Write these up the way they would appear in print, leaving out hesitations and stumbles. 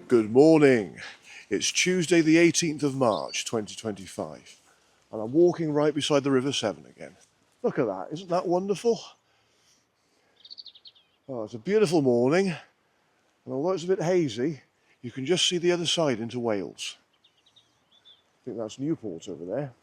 Good morning. It's Tuesday the 18th of March 2025 and I'm walking right beside the River Severn again. Look at that, isn't that wonderful? Oh, it's a beautiful morning and although it's a bit hazy, you can just see the other side into Wales. I think that's Newport over there.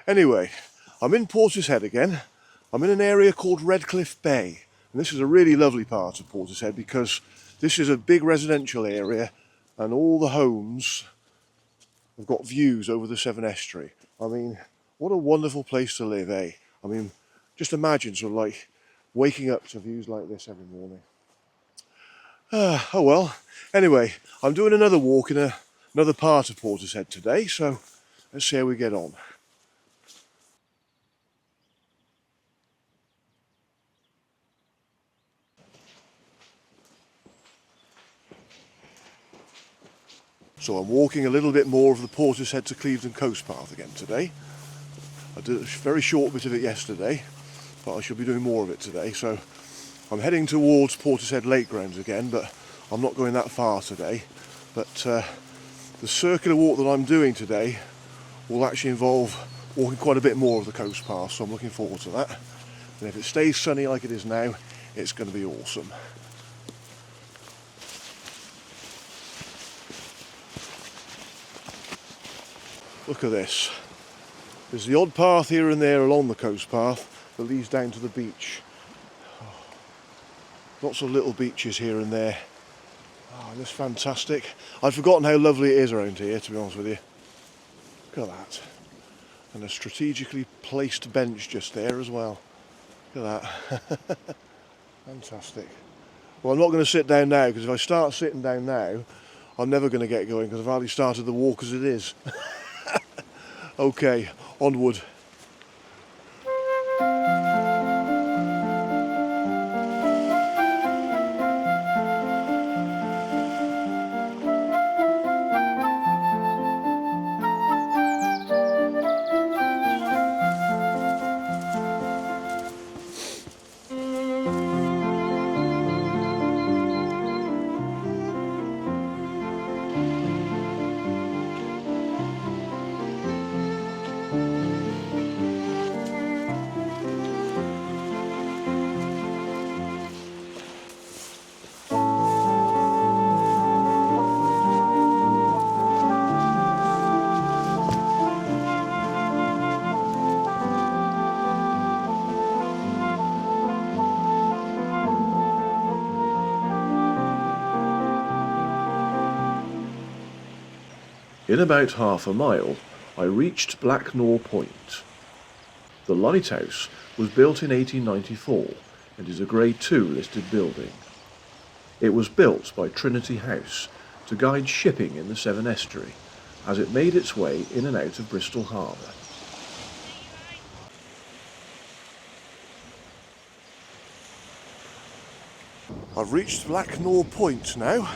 Anyway, I'm in Portishead again. I'm in an area called Redcliffe Bay and this is a really lovely part of Portishead because this is a big residential area and all the homes have got views over the Severn Estuary. I mean, what a wonderful place to live, eh? I mean, just imagine sort of like waking up to views like this every morning. Oh well, anyway, I'm doing another walk in another part of Portishead today, so let's see how we get on. So I'm walking a little bit more of the Portishead to Clevedon coast path again today. I did a very short bit of it yesterday, but I shall be doing more of it today. So I'm heading towards Portishead Lake Grounds again, but I'm not going that far today. But the circular walk that I'm doing today will actually involve walking quite a bit more of the coast path, so I'm looking forward to that. And if it stays sunny like it is now, it's going to be awesome. Look at this. There's the odd path here and there along the coast path that leads down to the beach. Oh, lots of little beaches here and there. Oh, and it's fantastic. I'd forgotten how lovely it is around here, to be honest with you. Look at that. And a strategically placed bench just there as well. Look at that. Fantastic. Well, I'm not going to sit down now because if I start sitting down now, I'm never going to get going because I've hardly started the walk as it is. Okay, onward. In about half a mile, I reached Blacknor Point. The lighthouse was built in 1894 and is a Grade 2 listed building. It was built by Trinity House to guide shipping in the Severn Estuary as it made its way in and out of Bristol Harbour. I've reached Blacknor Point now,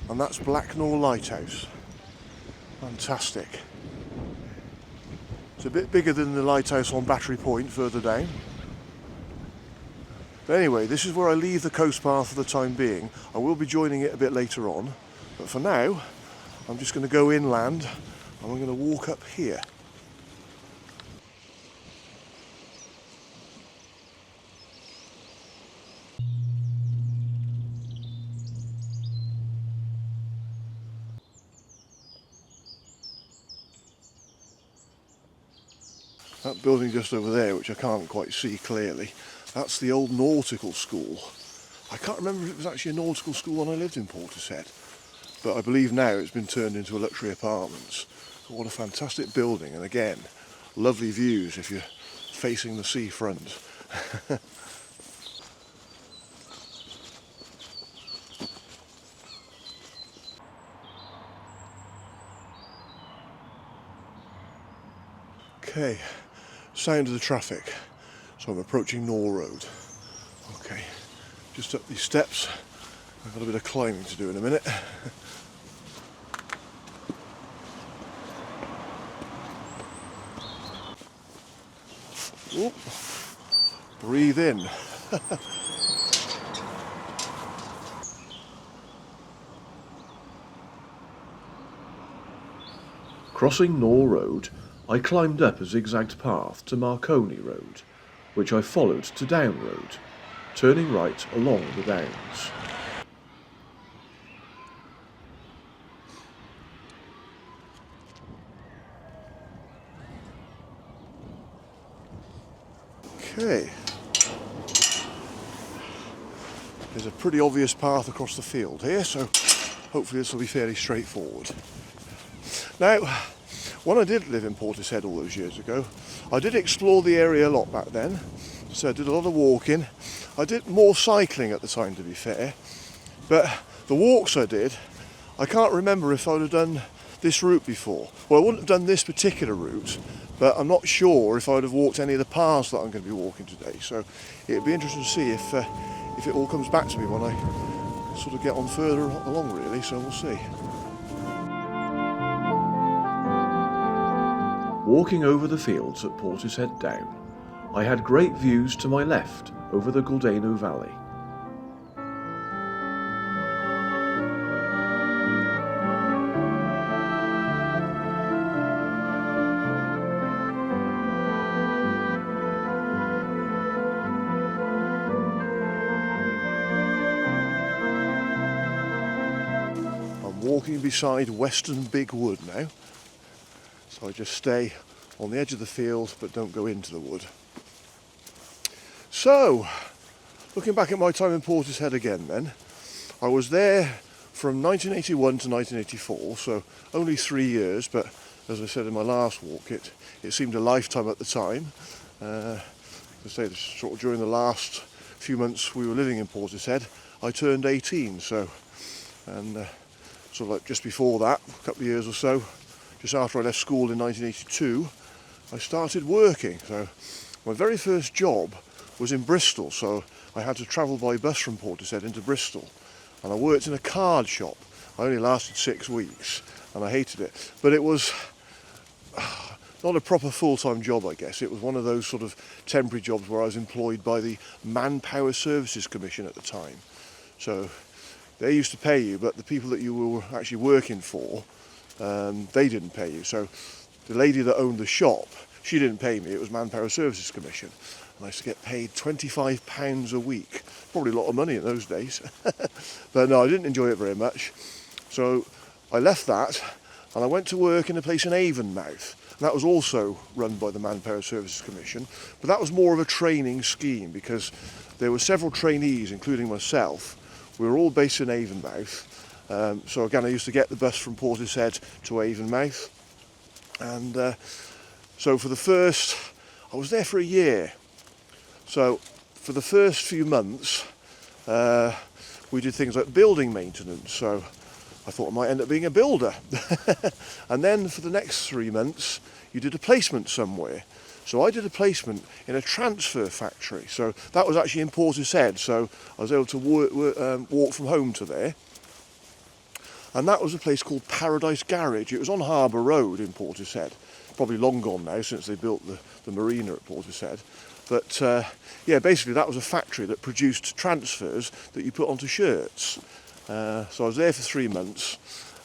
and that's Blacknor Lighthouse. Fantastic. It's a bit bigger than the lighthouse on Battery Point further down. But anyway, this is where I leave the coast path for the time being. I will be joining it a bit later on, but for now, I'm just going to go inland and I'm going to walk up here. That building just over there, which I can't quite see clearly, that's the old nautical school. I can't remember if it was actually a nautical school when I lived in Portishead, but I believe now it's been turned into a luxury apartments. What a fantastic building, and again, lovely views if you're facing the seafront. Okay. Sound of the traffic. So I'm approaching Nore Road. Okay, just up these steps. I've got a bit of climbing to do in a minute. Oop. Breathe in. Crossing Nore Road, I climbed up a zigzagged path to Marconi Road, which I followed to Down Road, turning right along the downs. Okay. There's a pretty obvious path across the field here, so hopefully this will be fairly straightforward. Now, when I did live in Portishead all those years ago, I did explore the area a lot back then. So I did a lot of walking. I did more cycling at the time, to be fair. But the walks I did, I can't remember if I'd have done this route before. Well, I wouldn't have done this particular route, but I'm not sure if I'd have walked any of the paths that I'm going to be walking today. So it'd be interesting to see if it all comes back to me when I sort of get on further along, really. So we'll see. Walking over the fields at Portishead Down, I had great views to my left over the Gordano Valley. I'm walking beside Western Big Wood now. So I just stay on the edge of the field but don't go into the wood. So, looking back at my time in Portishead again then, I was there from 1981 to 1984, so only 3 years, but as I said in my last walk, it seemed a lifetime at the time. As I say, sort of during the last few months we were living in Portishead, I turned 18, so, and sort of like just before that, a couple of years or so, just after I left school in 1982, I started working. So my very first job was in Bristol, so I had to travel by bus from Portishead into Bristol, and I worked in a card shop. I only lasted 6 weeks and I hated it, but it was not a proper full-time job, I guess. It was one of those sort of temporary jobs where I was employed by the Manpower Services Commission at the time. So they used to pay you, but the people that you were actually working for, they didn't pay you. So the lady that owned the shop, she didn't pay me. It was Manpower Services Commission, and I used to get paid £25 a week. Probably a lot of money in those days. But no, I didn't enjoy it very much. So I left that and I went to work in a place in Avonmouth. And that was also run by the Manpower Services Commission, but that was more of a training scheme because there were several trainees, including myself. We were all based in Avonmouth. So again, I used to get the bus from Portishead to Avonmouth, and so I was there for a year. So for the first few months, we did things like building maintenance. So I thought I might end up being a builder. And then for the next 3 months, you did a placement somewhere. So I did a placement in a transfer factory. So that was actually in Portishead. So I was able to walk from home to there. And that was a place called Paradise Garage. It was on Harbour Road in Portishead. Probably long gone now since they built the marina at Portishead. But yeah, basically that was a factory that produced transfers that you put onto shirts. So I was there for 3 months.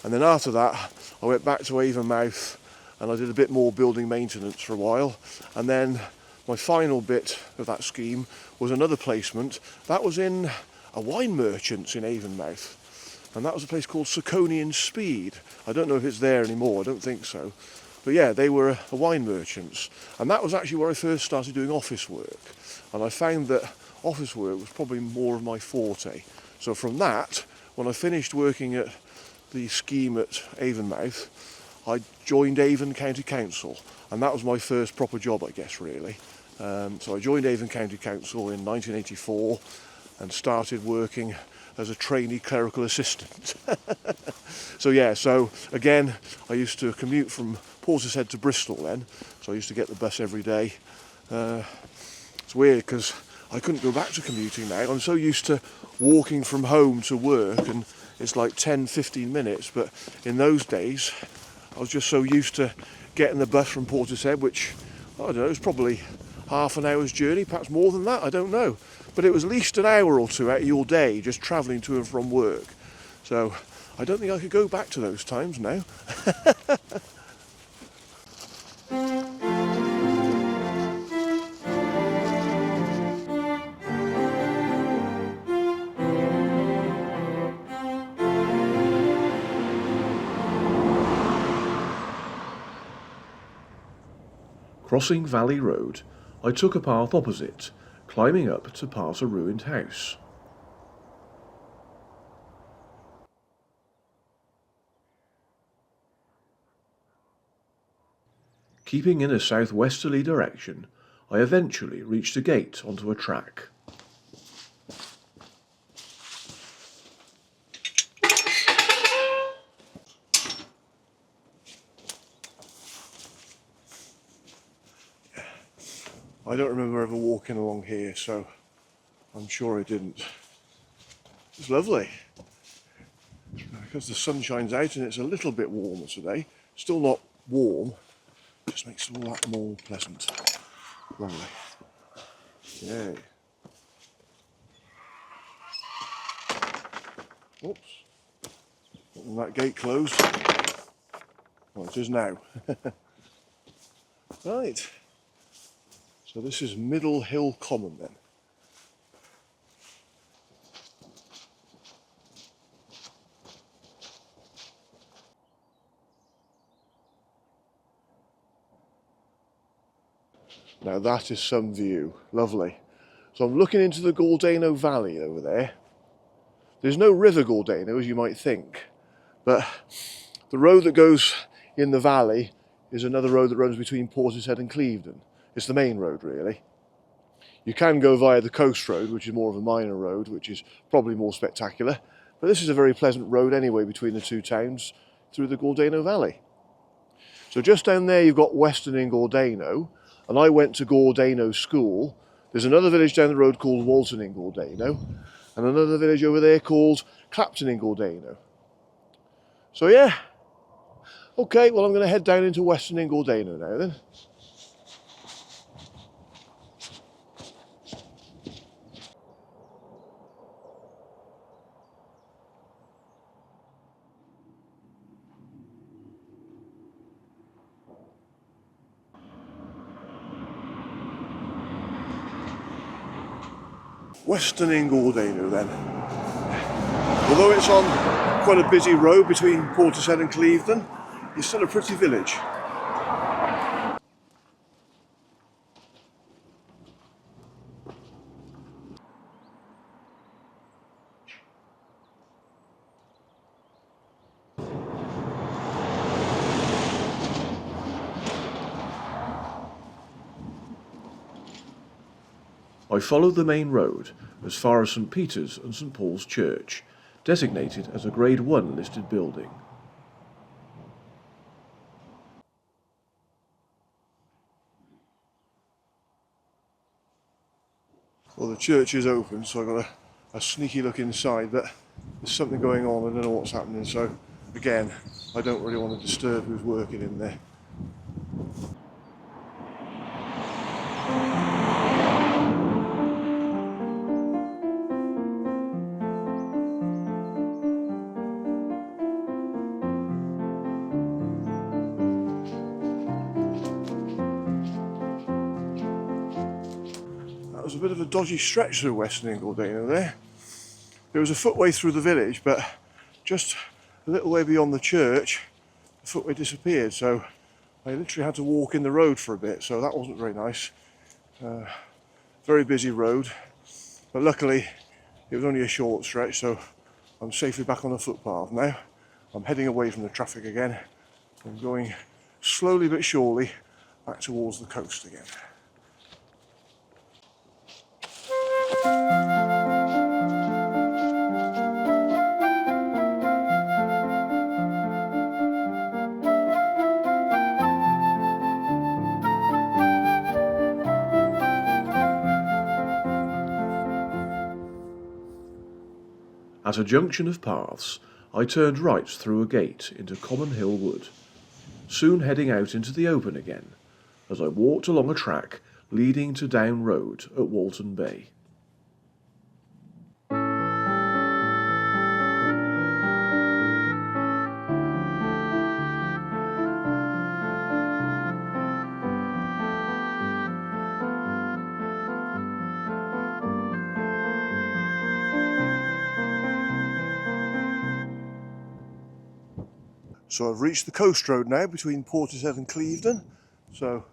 And then after that, I went back to Avonmouth and I did a bit more building maintenance for a while. And then my final bit of that scheme was another placement. That was in a wine merchant's in Avonmouth. And that was a place called Seconian Speed. I don't know if it's there anymore, I don't think so. But yeah, they were a wine merchants. And that was actually where I first started doing office work. And I found that office work was probably more of my forte. So from that, when I finished working at the scheme at Avonmouth, I joined Avon County Council. And that was my first proper job, I guess, really. So I joined Avon County Council in 1984 and started working as a trainee clerical assistant. So yeah, so again, I used to commute from Portishead to Bristol then, so I used to get the bus every day. It's weird because I couldn't go back to commuting now. I'm so used to walking from home to work and it's like 10-15 minutes, but in those days I was just so used to getting the bus from Portishead, which, I don't know, it was probably half an hour's journey, perhaps more than that, I don't know. But it was at least an hour or two out of your day just travelling to and from work. So I don't think I could go back to those times now. Crossing Valley Road, I took a path opposite, climbing up to pass a ruined house. Keeping in a southwesterly direction, I eventually reached a gate onto a track. I don't remember ever walking along here, so I'm sure I didn't. It's lovely. Because the sun shines out and it's a little bit warmer today. Still not warm, just makes it all that more pleasant. Lovely. Yay. Oops. Getting that gate closed. Well, it is now. Right. So this is Middle Hill Common then. Now that is some view. Lovely. So I'm looking into the Gordano Valley over there. There's no River Gordano, as you might think, but the road that goes in the valley is another road that runs between Portishead and Clevedon. It's the main road, really. You can go via the coast road, which is more of a minor road, which is probably more spectacular, but this is a very pleasant road anyway between the two towns through the Gordano Valley. So just down there you've got Weston-in-Gordano, and I went to Gordano School. There's another village down the road called Walton-in-Gordano, and another village over there called Clapton-in-Gordano. So yeah, okay, well I'm going to head down into Weston-in-Gordano now then. Weston-in-Gordano then. Although it's on quite a busy road between Portishead and Clevedon, it's still a pretty village. I followed the main road as far as St Peter's and St Paul's Church, designated as a Grade 1 listed building. Well, the church is open, so I've got a sneaky look inside, but there's something going on, I don't know what's happening, so again, I don't really want to disturb who's working in there. That was a bit of a dodgy stretch through Weston-in-Gordano there. There was a footway through the village, but just a little way beyond the church, the footway disappeared, so I literally had to walk in the road for a bit, so that wasn't very nice. Very busy road, but luckily it was only a short stretch, so I'm safely back on the footpath now. I'm heading away from the traffic again. I'm going slowly but surely back towards the coast again. At a junction of paths, I turned right through a gate into Common Hill Wood, soon heading out into the open again, as I walked along a track leading to Down Road at Walton Bay. So I've reached the coast road now between Portishead and Clevedon. So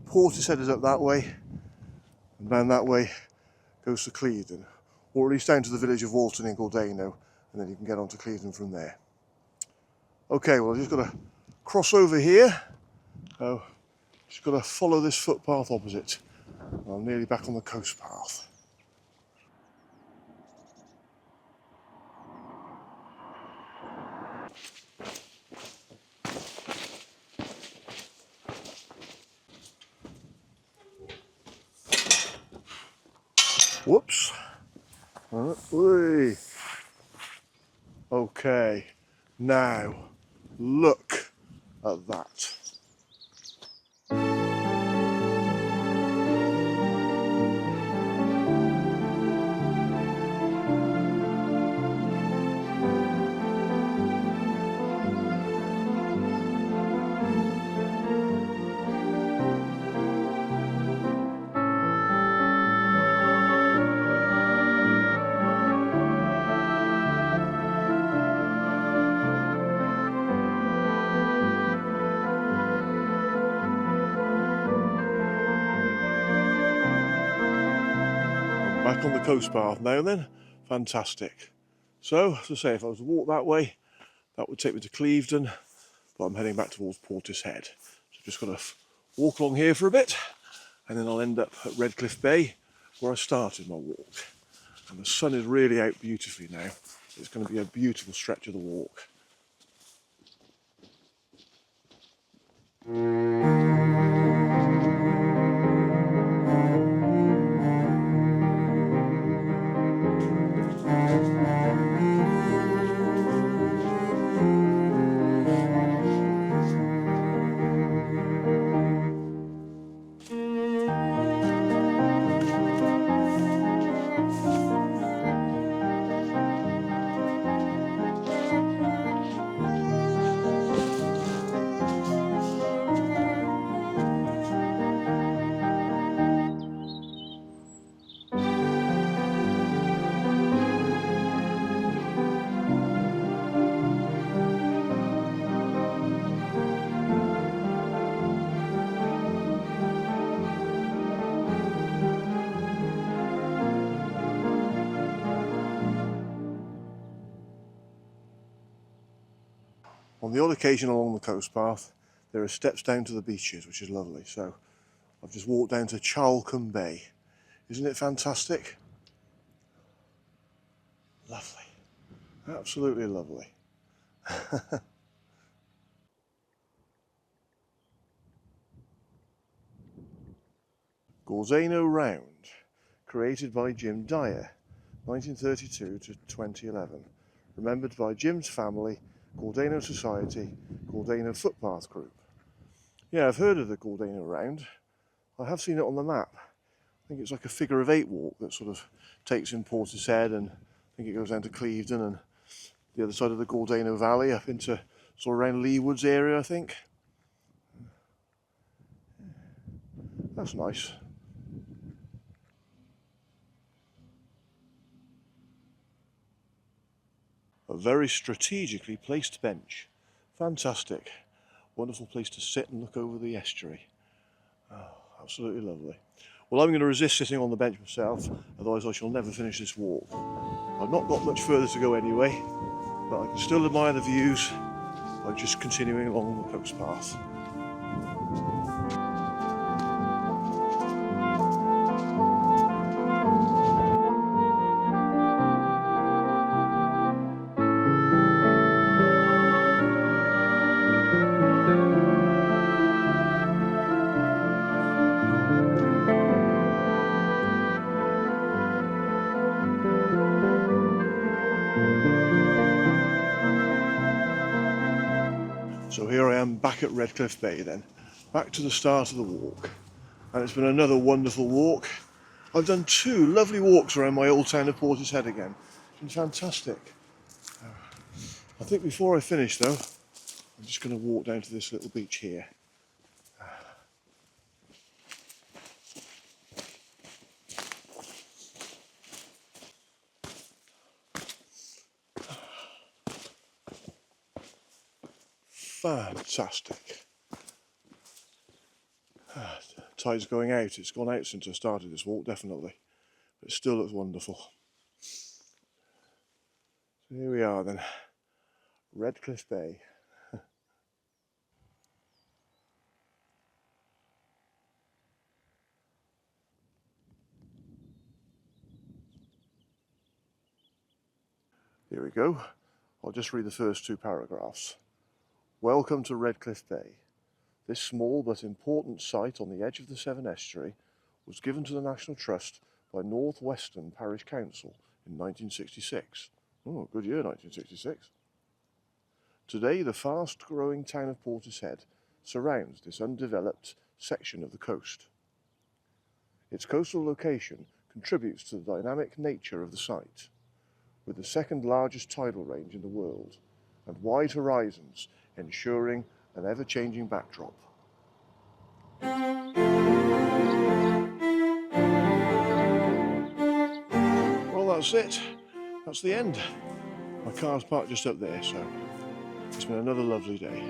Portishead is up that way, and down that way goes to Clevedon, or at least down to the village of Walton in Gordano, and then you can get on to Clevedon from there. Okay, well I've just got to cross over here. So just got to follow this footpath opposite. I'm nearly back on the coast path. Whoops. Whee. Okay, now look at that. Back on the coast path now then, fantastic. So, as I say, if I was to walk that way, that would take me to Clevedon, but I'm heading back towards Portishead. So just got to walk along here for a bit, and then I'll end up at Redcliffe Bay, where I started my walk. And the sun is really out beautifully now. It's going to be a beautiful stretch of the walk. On the odd occasion along the coast path, there are steps down to the beaches, which is lovely. So I've just walked down to Chalcombe Bay. Isn't it fantastic? Lovely. Absolutely lovely. Gordano Round, created by Jim Dyer, 1932 to 2011. Remembered by Jim's family, Gordano Society, Gordano Footpath Group. Yeah, I've heard of the Gordano Round. I have seen it on the map. I think it's like a figure of 8 walk that sort of takes in Portishead, and I think it goes down to Clevedon and the other side of the Gordano Valley up into sort of around Lee Woods area, I think. That's nice. A very strategically placed bench. Fantastic. Wonderful place to sit and look over the estuary. Oh, absolutely lovely. Well, I'm going to resist sitting on the bench myself, otherwise I shall never finish this walk. I've not got much further to go anyway, but I can still admire the views by just continuing along the coast path. So here I am back at Redcliffe Bay then, back to the start of the walk. And it's been another wonderful walk. I've done 2 lovely walks around my old town of Portishead again. It's been fantastic. I think before I finish though, I'm just going to walk down to this little beach here. Fantastic. Tide's going out. It's gone out since I started this walk, definitely. But it still looks wonderful. So here we are then. Redcliffe Bay. Here we go. I'll just read the first two paragraphs. Welcome to Redcliffe Bay. This small but important site on the edge of the Severn Estuary was given to the National Trust by North Western Parish Council in 1966. Oh, good year, 1966. Today, the fast-growing town of Portishead surrounds this undeveloped section of the coast. Its coastal location contributes to the dynamic nature of the site, with the second largest tidal range in the world and wide horizons ensuring an ever-changing backdrop. Well, that's it. That's the end. My car's parked just up there, so it's been another lovely day.